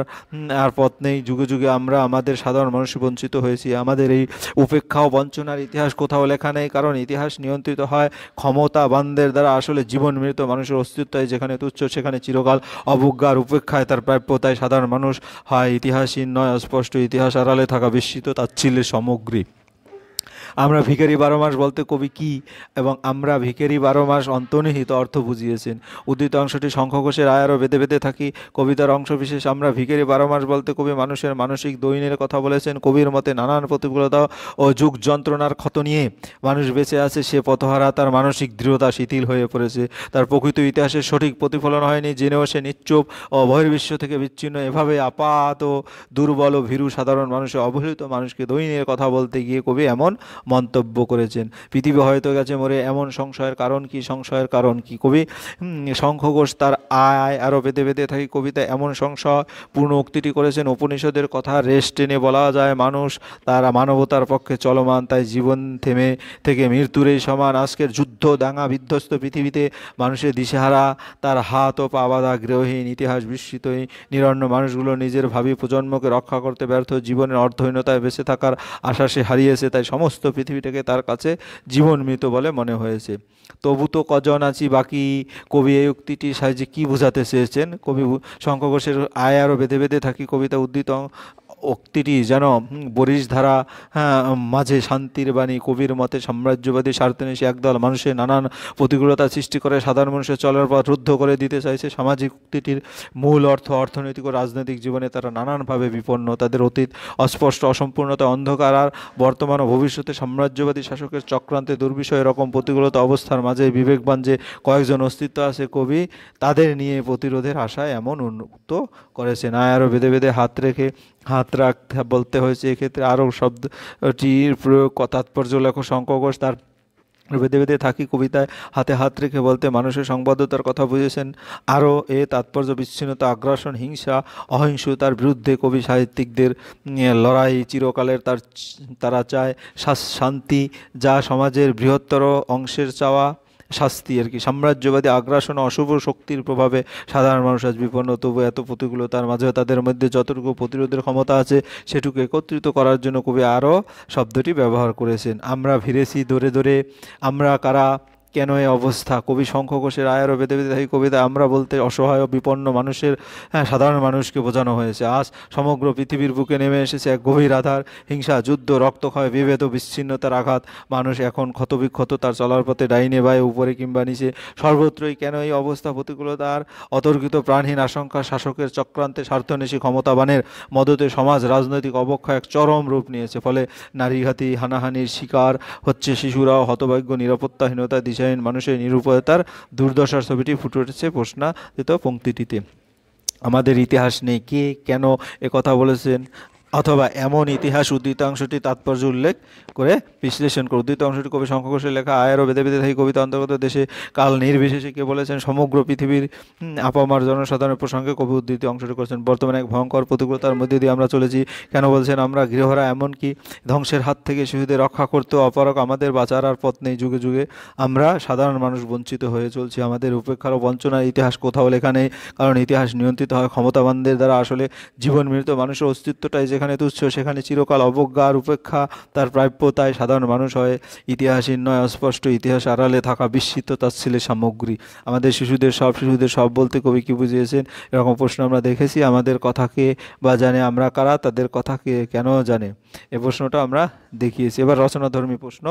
আর পথ নেই। যুগে যুগে আমরা আমাদের সাধারণ মানুষ বঞ্চিত হয়েছি। আমাদের এই উপেক্ষা ও বঞ্চনার ইতিহাস কোথাও লেখা নেই, কারণ ইতিহাস নিয়ন্ত্রিত হয় ক্ষমতাবানদের দ্বারা। আসলে জীবন মৃত মানুষের অস্তিত্বই যেখানে তুচ্ছ, সেখানে চিরকাল অবজ্ঞার উপেক্ষায় তার প্রাপ্য। তাই সাধারণ মানুষ হয় ইতিহাসহীন নয়, অস্পষ্ট ইতিহাস আড়ালে থাকা বিস্মিত তাচ্ছিল্যের সামগ্রী। আমরা ভিখারি 12 মাস বলতে কবি কি এবং আমরা ভিখারি 12 মাস অন্তর্নিহিত অর্থ বুঝিয়েছেন। উদ্ধৃত অংশটি শঙ্খ ঘোষের আয়ারও বেদে বেদে থাকি কবিতার অংশবিশেষ। আমরা ভিখারি 12 মাস বলতে কবি মানুষের মানসিক দৈন্যের কথা বলেছেন। কবির মতে নানান প্রতিকূলতা ও যুগ যন্ত্রণার ক্ষত নিয়ে মানুষ বেঁচে আছে। সে পথহারা, তার মানসিক দৃঢ়তা শিথিল হয়ে পড়েছে। তার প্রকৃত ইতিহাসের সঠিক প্রতিফলন হয়নি, জেনেও সে নিশ্চুপ ও বহির্বিশ্ব থেকে বিচ্ছিন্ন। এভাবে আপাত, দুর্বল ও ভীরু সাধারণ মানুষের অবহেলিত মানুষকে দৈন্যের কথা বলতে গিয়ে কবি এমন মন্তব্য করেছেন। পৃথিবী হয়তো গেছে মরে, এমন সংশয়ের কারণ কি, সংশয়ের কারণ কি? কবি শঙ্খ ঘোষ তার আরও বেঁধে বেঁধে থাকি কবিতা এমন সংশয় পূর্ণ উক্তিটি করেছেন। উপনিষদের কথা রেশ টেনে বলা যায়, মানুষ তারা মানবতার পক্ষে চলমান, তাই জীবন থেমে থেকে মৃত্যুরই সমান। আজকের যুদ্ধ দাঙ্গা বিধ্বস্ত পৃথিবীতে মানুষের দিশেহারা, তার হাত ও পা বাঁধা, গৃহহীন, ইতিহাস বিস্মৃত নিরন্ন মানুষগুলো নিজের ভাবি প্রজন্মকে রক্ষা করতে ব্যর্থ। জীবনের অর্থহীনতায় বেঁচে থাকার আশা সে হারিয়েছে, তাই সমস্ত পৃথিবীটাকে তার কাছে জীবন মৃত বলে মনে হয়েছে। তবু তো কজন আছি বাকি। কবি এই উক্তিটির সাহায্যে কী বোঝাতে চেয়েছেন? কবি শঙ্খ ঘোষের আরও বেঁধে বেঁধে থাকি কবিতা উদ্ধৃত উক্তিটি যেন বরিশধারা মাঝে শান্তির বাণী। কবির মতে সাম্রাজ্যবাদী স্বার্থন্বেষী একদল মানুষের নানান প্রতিকূলতা সৃষ্টি করে সাধারণ মানুষের চলার পথ রুদ্ধ করে দিতে চাইছে। সামাজিক উক্তিটির মূল অর্থ, অর্থনৈতিক ও রাজনৈতিক জীবনে তারা নানানভাবে বিপন্ন। তাদের অতীত অস্পষ্ট, অসম্পূর্ণতা, অন্ধকার, আর বর্তমান ও ভবিষ্যতে সাম্রাজ্যবাদী শাসকের চক্রান্তে দুর্বিষয় এরকম প্রতিকূলতা অবস্থার মাঝে বিবেকবান যে কয়েকজন অস্তিত্ব আছে, কবি তাদের নিয়ে প্রতিরোধের আশায় এমন উন্মুক্ত করেছেন। আরও বেঁধে বেঁধে হাত রাখতে বলতে হয়েছে। এক্ষেত্রে আরও শব্দটির প্রয়োগ তাৎপর্য লেখক শঙ্খ ঘোষ তার বেঁধে বেঁধে থাকি কবিতায় হাতে হাত রেখে বলতে মানুষের সংবদ্ধতার কথা বুঝেছেন। আরও এ তাৎপর্য বিচ্ছিন্নতা, আগ্রাসন, হিংসা, অহিংসতার বিরুদ্ধে কবি সাহিত্যিকদের লড়াই চিরকালের। তারা চায় শান্তি, যা সমাজের বৃহত্তর অংশের চাওয়া। শাস্তি আর কি। সাম্রাজ্যবাদী আগ্রাসন ও অশুভ শক্তির প্রভাবে সাধারণ মানুষ আজ বিপন্ন। তবু এত প্রতিকূলতার মাঝেও তাদের মধ্যে যতটুকু প্রতিরোধের ক্ষমতা আছে সেটুকু একত্রিত করার জন্য কবি আরও শব্দটি ব্যবহার করেছেন। আমরা ভিড়েছি দরে দরে, আমরা কারা, কেন এই অবস্থা? কবি শঙ্খ ঘোষের আরও বেঁধে বেঁধে থাকি কবিতা আমরা বলতে অসহায় ও বিপন্ন মানুষের সাধারণ মানুষকে বোঝানো হয়েছে। আজ সমগ্র পৃথিবীর বুকে নেমে এসেছে এক গভীর আধার, হিংসা, যুদ্ধ, রক্তক্ষয়, বিভেদ ও বিচ্ছিন্নতার আঘাত। মানুষ এখন ক্ষতবিক্ষত, তার চলার পথে ডাইনে বায়ে, উপরে কিংবা নিচে, সর্বত্রই কেন এই অবস্থা? প্রতিকূলতার অতর্কিত প্রাণহীন আশঙ্কা, শাসকের চক্রান্তে, স্বার্থন্বেষী ক্ষমতাবানের মদতে সমাজ রাজনৈতিক অবক্ষয় এক চরম রূপ নিয়েছে। ফলে নারীঘাতী হানাহানির শিকার হচ্ছে শিশুরাও। হতভাগ্য, নিরাপত্তাহীনতা, দিশাহীন মানুষের নিরুপায়তার দুর্দশার ছবিটি ফুটে উঠেছে প্রশ্নাতীত পংক্তিটিতে। আমাদের ইতিহাস নেই, কে কেন একথা বলেছেন, অথবা এমন ইতিহাস? উদ্ধৃতাংশটি তাৎপর্য উল্লেখ করে বিশ্লেষণ করে। উদ্ধৃতাংশটি কবি শঙ্খ ঘোষের লেখা আরও বেঁধে বেঁধে থাকি কবিতা অন্তর্গত। দেশে কাল নির্বিশেষে কে বলেছেন সমগ্র পৃথিবীর আপামার জনসাধারণের প্রসঙ্গে কবি উদ্ধৃতি অংশটি করেছেন। বর্তমানে এক ভয়ঙ্কর প্রতিকূলতার মধ্যে দিয়ে আমরা চলেছি। কেন বলছেন আমরা গৃহহারা, এমনকি ধ্বংসের হাত থেকে শিশুদের রক্ষা করতেও অপারক। আমাদের বাঁচার আর পথ নেই। যুগে যুগে আমরা সাধারণ মানুষ বঞ্চিত হয়ে চলছি। আমাদের উপেক্ষার ও বঞ্চনার ইতিহাস কোথাও লেখা নেই, কারণ ইতিহাস নিয়ন্ত্রিত হয় ক্ষমতাবানদের দ্বারা। আসলে জীবন মৃত মানুষের অস্তিত্বটাই যেখানে যেখানে তুচ্ছ সেখানে চিরকাল অবজ্ঞা আর উপেক্ষা তার প্রাপ্যতায় সাধারণ মানুষ হয় ইতিহাসহীন নয়, অস্পষ্ট ইতিহাস আড়ালে থাকা বিস্মিত তাচ্ছিল্যের সামগ্রী। আমাদের শিশুদের সব বলতে কবি কি বুঝিয়েছেন? এরকম প্রশ্ন আমরা দেখেছি। আমাদের কথাকে বা জানে, আমরা কারা, তাদের কথাকে কেন জানে? এই প্রশ্নটা আমরা দেখিয়েছি। এবার রচনাধর্মী প্রশ্ন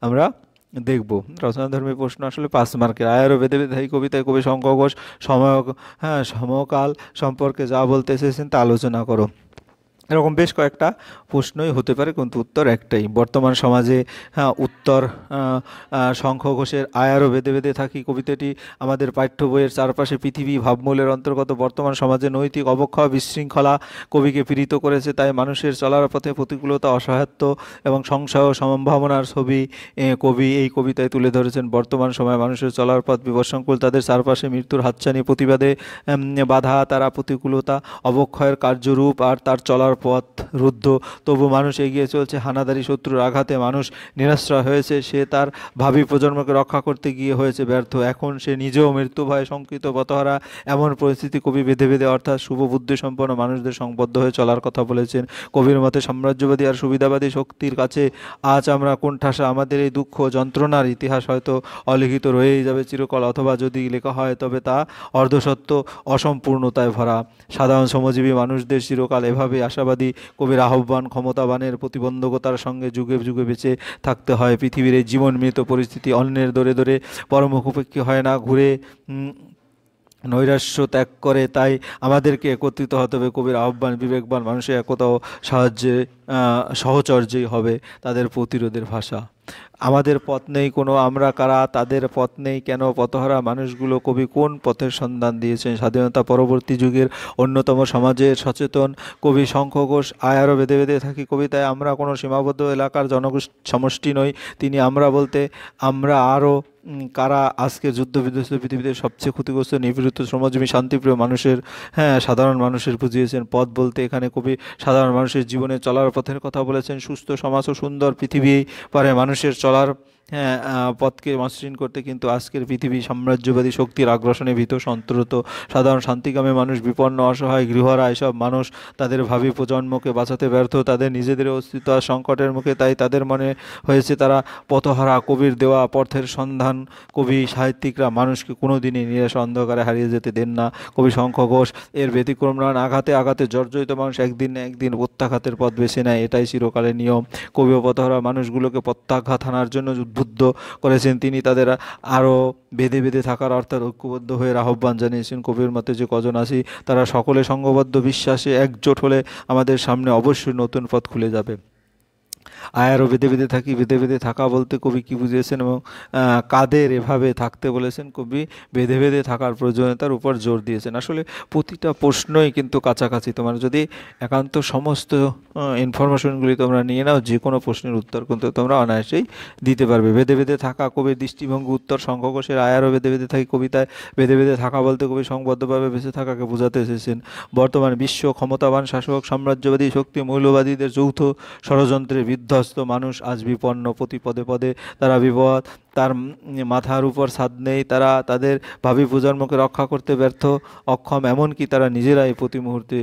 আমরা দেখব। রচনাধর্মী প্রশ্ন আসলে 5 মার্কের। আয়ারও বেদে বেদে এই কবিতায় কবি শঙ্খ ঘোষ সমকাল সম্পর্কে যা বলতে এসেছেন তা আলোচনা করো। এরকম বেশ কয়েকটা প্রশ্নই হতে পারে, কিন্তু উত্তর একটাই। বর্তমান সমাজে উত্তর শঙ্খ ঘোষের আয়ারও বেদে বেদে থাকি কবিতাটি আমাদের পাঠ্য বইয়ের চারপাশে পৃথিবী ভাবমূলের অন্তর্গত। বর্তমান সমাজে নৈতিক অবক্ষয় বিশৃঙ্খলা কবিকে পীড়িত করেছে, তাই মানুষের চলার পথে প্রতিকূলতা, অসহায়ত্ব এবং সংশয় ও সম্ভাবনার ছবি কবি এই কবিতায় তুলে ধরেছেন। বর্তমান সময়ে মানুষের চলার পথ বিপদসংকুল, তাদের চারপাশে মৃত্যুর হাতছানি, প্রতিবাদে বাধা, তারা প্রতিকূলতা, অবক্ষয়ের কার্যরূপ, আর তার চলার পথ রুদ্ধ। তবু মানুষ এগিয়ে চলছে। হানাদারি শত্রুর আঘাতে মানুষ নিরাশ্রয় হয়েছে, সে তার ভাবি প্রজন্মকে রক্ষা করতে গিয়ে হয়েছে ব্যর্থ। এখন সে নিজেও মৃত্যু ভয়ে শঙ্কিত, পথহারা। এমন পরিস্থিতি কবি বেঁধে বেঁধে অর্থাৎ শুভবুদ্ধি সম্পন্ন মানুষদের সংবদ্ধ হয়ে চলার কথা বলেছেন। কবির মতে সাম্রাজ্যবাদী আর সুবিধাবাদী শক্তির কাছে আজ আমরা কোণঠাসা। আমাদের এই দুঃখ যন্ত্রণার ইতিহাস হয়তো অলিখিত রয়েই যাবে চিরকাল, অথবা যদি লেখা হয় তবে তা অর্ধসত্য, অসম্পূর্ণতায় ভরা। সাধারণ শ্রমজীবী মানুষদের চিরকাল এভাবে আশাবাদী কবির আহ্বান। ক্ষমতাবানের প্রতিবন্ধকতার সঙ্গে যুগে যুগে বেঁচে থাকতে হয়। পৃথিবীর এই জীবন মৃত পরিস্থিতি অন্যের দরে দরে পরমুখোপেক্ষী হয় না, ঘুরে নৈরাশ্য ত্যাগ করে। তাই আমাদেরকে একত্রিত হতে হবে। কবির আহ্বান বিবেকবান মানুষের একতা ও সহচর্যেই হবে তাদের প্রতিরোধের ভাষা। আমাদের পথ নেই কোনো, আমরা কারা, তাদের পথ নেই কেন, পথহারা মানুষগুলো কবি কোন পথের সন্ধান দিয়েছেন? স্বাধীনতা পরবর্তী যুগের অন্যতম সমাজের সচেতন কবি শঙ্খ ঘোষ আয়ারও বেঁধে বেঁধে থাকি কবিতায় আমরা কোনো সীমাবদ্ধ এলাকার সমষ্টি নই। তিনি আমরা বলতে আমরা আরও কারা, আজকের যুদ্ধ বিধ্বস্ত পৃথিবীতে সবচেয়ে ক্ষতিগ্রস্ত নিপীড়িত শ্রমজীবী শান্তিপ্রিয় মানুষের সাধারণ মানুষের বুঝিয়েছেন। পথ বলতে এখানে কবি সাধারণ মানুষের জীবনে চলার পথের কথা বলেছেন। সুস্থ সমাজ ও সুন্দর পৃথিবী পারে মানুষের চলার পথকে মসৃণ করতে, কিন্তু আজকের পৃথিবী সাম্রাজ্যবাদী শক্তির আগ্রাসনে ভীত সন্ত্রস্ত। সাধারণ শান্তিকামী মানুষ বিপন্ন, অসহায়, গৃহহারা এসব মানুষ তাদের ভাবি প্রজন্মকে বাঁচাতে ব্যর্থ, তাদের নিজেদের অস্তিত্ব আর সংকটের মুখে। তাই তাদের মনে হয়েছে তারা পথহারা। কবির দেওয়া পথের সন্ধান কবি সাহিত্যিকরা মানুষকে কোনোদিনই নিরাশ অন্ধকারে হারিয়ে যেতে দেন না। কবি শঙ্খ ঘোষ এর ব্যতিক্রম নন। আঘাতে আঘাতে জর্জরিত মানুষ একদিন না একদিন প্রত্যাঘাতের পথ বেছে নেয়, এটাই চিরকালের নিয়ম। কবি ও পথহারা মানুষগুলোকে প্রত্যাঘাত হানার জন্য উদ্বুদ্ধ করেছেন। তিনি তাদের আরও বেঁধে বেঁধে থাকার অর্থাৎ ঐক্যবদ্ধ হয়ে আহ্বান জানিয়েছেন। কবির মতে যে কজন আছি তারা সকলে সংঘবদ্ধ বিশ্বাসে একজোট হলে আমাদের সামনে অবশ্যই নতুন পথ খুলে যাবে। আয়ারও বেঁধে বেঁধে থাকি, বেঁধে বেঁধে থাকা বলতে কবি কী বুঝিয়েছেন এবং কাদের এভাবে থাকতে বলেছেন? কবি বেঁধে বেঁধে থাকার প্রয়োজনীয়তার উপর জোর দিয়েছেন। আসলে প্রতিটা প্রশ্নই কিন্তু কাছাকাছি। তোমার যদি একান্ত সমস্ত ইনফরমেশনগুলি তোমরা নিয়ে নাও, যে কোনো প্রশ্নের উত্তর কিন্তু তোমরা অনায়াসেই দিতে পারবে। বেঁধে বেঁধে থাকা কবির দৃষ্টিভঙ্গি উত্তর শঙ্খ ঘোষের আয়ারও বেঁধে বেঁধে থাকি কবিতায় বেঁধে বেঁধে থাকা বলতে কবি সংবদ্ধভাবে বেঁচে থাকাকে বোঝাতে এসেছেন। বর্তমান বিশ্ব ক্ষমতাবান শাসক, সাম্রাজ্যবাদী শক্তি, মৌলবাদীদের যৌথ ষড়যন্ত্রের বিধ্বস্ত মানুষ আজ বিপন্ন। প্রতি পদে পদে তারা বিপদ, তার মাথার উপর ছাদ নেই, তারা তাদের ভাবি প্রজন্মকে রক্ষা করতে ব্যর্থ, অক্ষম। এমনকি তারা নিজেরাই প্রতি মুহূর্তে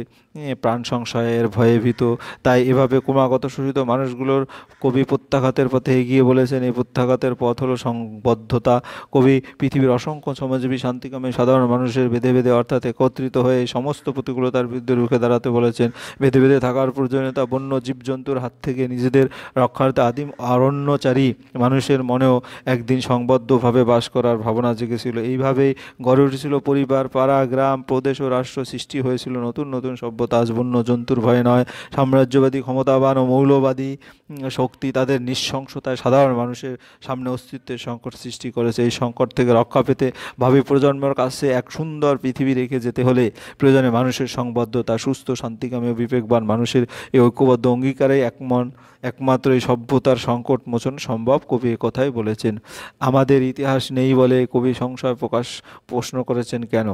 প্রাণ সংশয়ের ভয়ে ভীত। তাই এভাবে ক্রমাগত শোষিত মানুষগুলোর কবি প্রত্যাঘাতের পথে এগিয়ে বলেছেন। এই প্রত্যাঘাতের পথ হলো সংবদ্ধতা। কবি পৃথিবীর অসংখ্য সমাজজীবী শান্তিকামী সাধারণ মানুষের বেঁধে বেঁধে অর্থাৎ একত্রিত হয়ে এই সমস্ত প্রতিকূলতার বিরুদ্ধে রুখে দাঁড়াতে বলেছেন। বেঁধে বেঁধে থাকার প্রয়োজনীয়তা বন্য জীবজন্তুর হাত থেকে নিজেদের রক্ষার্থে আদিম অরণ্যচারী মানুষের মনেও একদিন সংবদ্ধভাবে বাস করার ভাবনা জেগেছিল। এইভাবেই গড়ে উঠেছিল পরিবার, পাড়া, গ্রাম, প্রদেশ ও রাষ্ট্র। সৃষ্টি হয়েছিল নতুন নতুন সভ্যতা। আজ বন্য জন্তুর ভয়ে নয়, সাম্রাজ্যবাদী ক্ষমতাবান ও মৌলবাদী শক্তি তাদের নৃশংসতায় সাধারণ মানুষের সামনে অস্তিত্বের সংকট সৃষ্টি করেছে। এই সংকট থেকে রক্ষা পেতে ভাবি প্রজন্মের কাছে এক সুন্দর পৃথিবী রেখে যেতে হলে প্রয়োজনে মানুষের সংবদ্ধতা। সুস্থ, শান্তিকামী ও বিবেকবান মানুষের এই ঐক্যবদ্ধ অঙ্গীকারেই একমাত্র এই সভ্যতার সংকট মোচন সম্ভব। কবি কথাই বলেছেন। আমাদের ইতিহাস নেই বলে কবি সংশয় প্রশ্ন করেছেন কেন?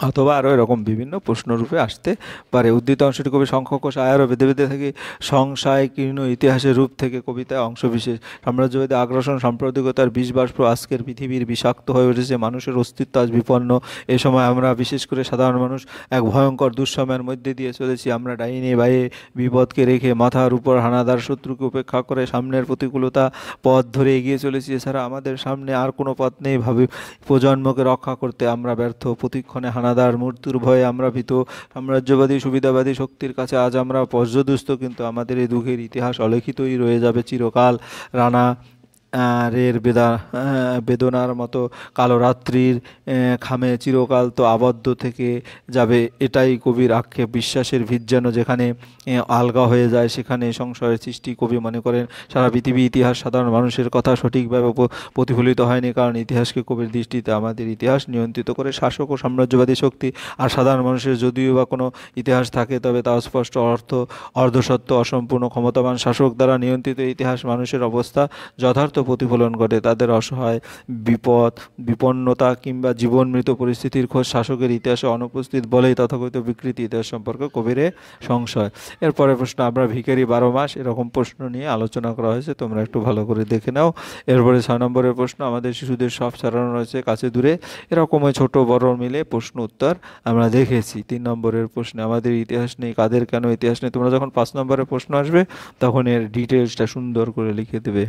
অথবা আরও এরকম বিভিন্ন প্রশ্নরূপে আসতে পারে। উদ্ধৃত অংশটি কবি শঙ্খঘোষ আয়ারও বেঁধে বেঁধে থেকে সংশয় কীর্ণ ইতিহাসের রূপ থেকে কবিতায় অংশবিশেষ। সাম্রাজ্যবাদী আগ্রাসন সাম্প্রদায়িকতার বিষবাষ্প আজকের পৃথিবীর বিষাক্ত হয়ে উঠেছে, মানুষের অস্তিত্ব আজ বিপন্ন। এ সময় আমরা বিশেষ করে সাধারণ মানুষ এক ভয়ঙ্কর দুঃসময়ের মধ্যে দিয়ে চলেছি। আমরা ডাইনি বায়ে বিপদকে রেখে মাথার উপর হানাদার শত্রুকে উপেক্ষা করে সামনের প্রতিকূলতা পথ ধরে এগিয়ে চলেছি। এছাড়া আমাদের সামনে আর কোনো পথ নেই। ভাবি প্রজন্মকে রক্ষা করতে আমরা ব্যর্থ। প্রতিক্ষণে হানাদার মৃত্যুর ভয়ে আমরা ভীত। সাম্রাজ্যবাদী সুবিধাবাদী শক্তির কাছে আজ আমরা পর্যদুস্ত, কিন্তু আমাদের এই দুঃখের ইতিহাস অলিখিতই রয়ে যাবে চিরকাল। রানা রের বেদনার মতো কালো রাত্রির খামে চিরকাল তো আবদ্ধ থেকে যাবে, এটাই কবির আক্ষেপ। বিশ্বাসের ভিত যেন যেখানে আলগা হয়ে যায় সেখানে সংশয়ের সৃষ্টি। কবি মনে করেন সারা পৃথিবী ইতিহাস সাধারণ মানুষের কথা সঠিকভাবে প্রতিফলিত হয়নি, কারণ ইতিহাসকে কবির দৃষ্টিতে আমাদের ইতিহাস নিয়ন্ত্রিত করে শাসক ও সাম্রাজ্যবাদী শক্তি। আর সাধারণ মানুষের যদিও বা কোনো ইতিহাস থাকে, তবে তা স্পষ্ট অর্ধসত্য অসম্পূর্ণ ক্ষমতাবান শাসক দ্বারা নিয়ন্ত্রিত। ইতিহাস মানুষের অবস্থা যথার্থ প্রতিফলন ঘটে, তাদের অসহায় বিপন্নতা কিংবা জীবন মৃত পরিস্থিতির খোঁজ শাসকের ইতিহাসে অনুপস্থিত বলেই তথাকথিত বিকৃতি ইতিহাস সম্পর্কে কবিরে সংশয়। এরপরে প্রশ্ন, আমরা ভিখারি 12 মাস, এরকম প্রশ্ন নিয়ে আলোচনা করা হয়েছে, তোমরা একটু ভালো করে দেখে নাও। এরপরে 6 নম্বরের প্রশ্ন, আমাদের শিশুদের সব সারানো রয়েছে কাছে দূরে, এরকমই ছোট বড় মিলে প্রশ্ন উত্তর আমরা দেখেছি। 3 নম্বরের প্রশ্নে, আমাদের ইতিহাস নেই, কাদের কেন ইতিহাস নেই। তোমরা যখন 5 নম্বরের প্রশ্ন আসবে তখন এর ডিটেলসটা সুন্দর করে লিখে দেবে।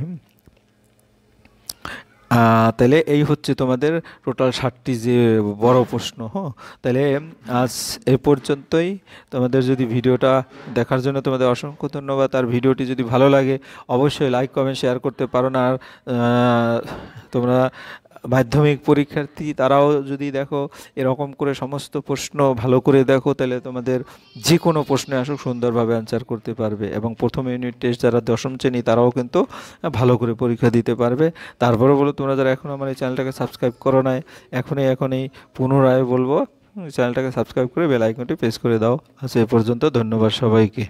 তাহলে এই হচ্ছে তোমাদের টোটাল 60টি যে বড় প্রশ্ন। তাহলে আজ এ পর্যন্তই। তোমাদের যদি ভিডিওটা দেখার জন্য তোমাদের অসংখ্য ধন্যবাদ। আর ভিডিওটি যদি ভালো লাগে অবশ্যই লাইক কমেন্ট শেয়ার করতে পারো না। আর তোমরা মাধ্যমিক পরীক্ষার্থী তারাও যদি দেখো এরকম করে সমস্ত প্রশ্ন ভালো করে দেখো, তাহলে তোমাদের যে কোনো প্রশ্নে আসুক সুন্দরভাবে অ্যান্সার করতে পারবে। এবং প্রথম ইউনিট টেস্ট যারা 10ম শ্রেণী তারাও কিন্তু ভালো করে পরীক্ষা দিতে পারবে। তারপরে বলো, তোমরা যারা এখনও আমার এই চ্যানেলটাকে সাবস্ক্রাইব করো নাই, এখনই পুনরায় বলবো চ্যানেলটাকে সাবস্ক্রাইব করে বেল আইকনটি প্রেস করে দাও। আজ এ পর্যন্ত, ধন্যবাদ সবাইকে।